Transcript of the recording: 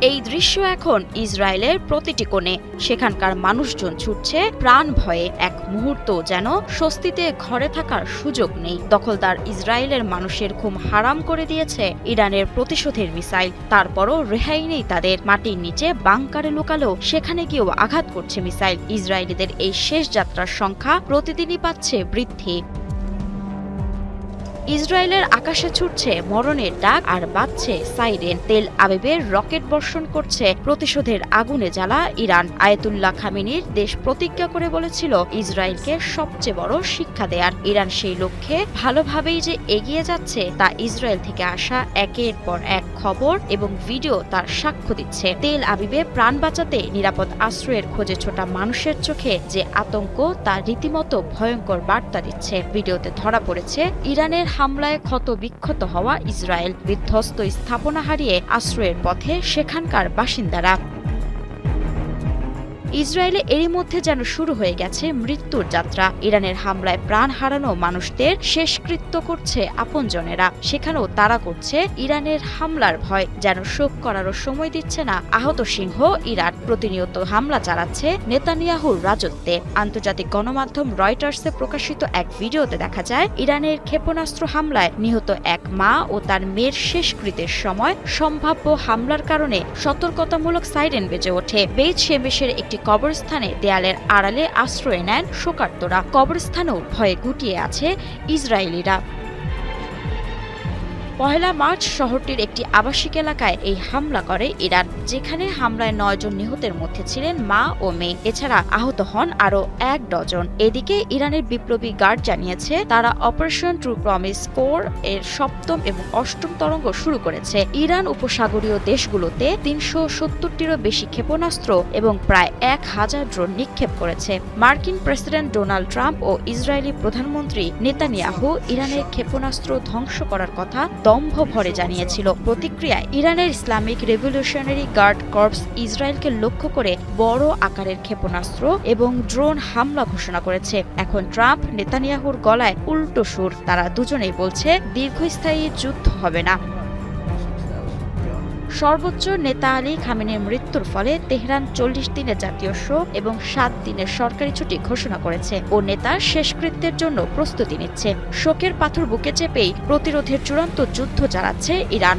এই দৃশ্য এখন ইসরায়েলের প্রতিটি কোণে। সেখানকার মানুষজন ছুটছে প্রাণ ভয়ে, এক মুহূর্ত যেন স্বস্তিতে ঘরে থাকার সুযোগ নেই। দখলদার ইসরায়েলের মানুষের ঘুম হারাম করে দিয়েছে ইরানের প্রতিশোধের মিসাইল। তারপরও রেহাই নেই তাদের। মাটির নিচে বাংকারে লুকালেও সেখানে গিয়েও আঘাত করছে মিসাইল। ইসরায়েলিদের এই শেষ যাত্রার সংখ্যা প্রতিদিনই পাচ্ছে বৃদ্ধি। ইসরায়েলের আকাশে ছুটছে মরণের ডাক আর বাজছে সাইরেন। তেল আবিবের রকেট বর্ষণ করছে প্রতিশোধের আগুনে জ্বালা ইরান। আয়াতুল্লাহ খামেনির দেশ প্রতিজ্ঞা করে বলেছিল ইসরায়েলকে সবচেয়ে বড় শিক্ষা দেয়ার। ইরান সেই লক্ষ্যে ভালোভাবেই যে এগিয়ে যাচ্ছে তা ইসরায়েল থেকে আসা একের পর এক খবর এবং ভিডিও তার সাক্ষ্য দিচ্ছে। তেল আবিবে প্রাণ বাঁচাতে নিরাপদ আশ্রয়ের খোঁজে ছোটা মানুষের চোখে যে আতঙ্ক তা রীতিমতো ভয়ঙ্কর বার্তা দিচ্ছে। ভিডিওতে ধরা পড়েছে ইরানের হামলায় ক্ষত বিক্ষত হওয়া ইসরায়েল, বিধ্বস্ত স্থাপনা হারিয়ে আশ্রয়ের পথে সেখানকার বাসিন্দারা। ইসরায়েলে এরই মধ্যে যেন শুরু হয়ে গেছে মৃত্যুর যাত্রা। ইরানের হামলায় প্রাণ হারানো মানুষদের শেষকৃত্য করছে আপনজনেরা। সেখানেও তারা করছে ইরানের হামলার ভয়, যেন শোক করারও সময় দিচ্ছে না আহত সিংহ ইরান। প্রতিনিয়ত হামলা চালাচ্ছে নেতানিয়াহুর রাজত্বে। আন্তর্জাতিক গণমাধ্যম রয়টার্সে প্রকাশিত এক ভিডিওতে দেখা যায় ইরানের ক্ষেপণাস্ত্র হামলায় নিহত এক মা ও তার মেয়ের শেষকৃত্যের সময় সম্ভাব্য হামলার কারণে সতর্কতামূলক সাইরেন বেজে ওঠে। বেইত শেমেশের একটি কবরস্থানে দেয়ালের আড়ালে আশ্রয় নেন শোকার্তরা। কবরস্থানেও ভয়ে গুটিয়ে আছে ইসরায়েলিরা। পহেলা মার্চ শহরটির একটি আবাসিক এলাকায় এই হামলা করে ইরান, যেখানে হামলায় 9 জন নিহতের মধ্যে ছিলেন মা ও মেয়ে। এছাড়া আহত হন আরও 1 ডজন। এদিকে ইরানের বিপ্লবী গার্ড জানিয়েছে তারা অপারেশন ট্রু প্রমিস 4 এর 7ম এবং 8ম তরঙ্গ শুরু করেছে। ইরান উপসাগরীয় দেশগুলোতে 370টিরও বেশি ক্ষেপণাস্ত্র এবং প্রায় 1000 ড্রোন নিক্ষেপ করেছে। মার্কিন প্রেসিডেন্ট ডোনাল্ড ট্রাম্প ও ইসরায়েলি প্রধানমন্ত্রী নেতানিয়াহু ইরানের ক্ষেপণাস্ত্র ধ্বংস করার কথা দম্ভ ভরে জানিয়েছিল। প্রতিক্রিয়ায় ইরানের ইসলামিক রেভলিউশনারি গার্ড কর্পস ইসরায়েলকে লক্ষ্য করে বড় আকারের ক্ষেপণাস্ত্র এবং ড্রোন হামলা ঘোষণা করেছে। এখন ট্রাম্প নেতানিয়াহুর গলায় উল্টো সুর। তারা দুজনেই বলছে দীর্ঘস্থায়ী যুদ্ধ হবে না। সর্বোচ্চ নেতা আলী খামেনির মৃত্যুর ফলে তেহরান 40 দিনের জাতীয় শোক এবং 7 দিনের সরকারি ছুটি ঘোষণা করেছে ও নেতার শেষকৃত্যের জন্য প্রস্তুতি নিচ্ছে। শোকের পাথর বুকে চেপেই প্রতিরোধের চূড়ান্ত যুদ্ধ চালাচ্ছে ইরান।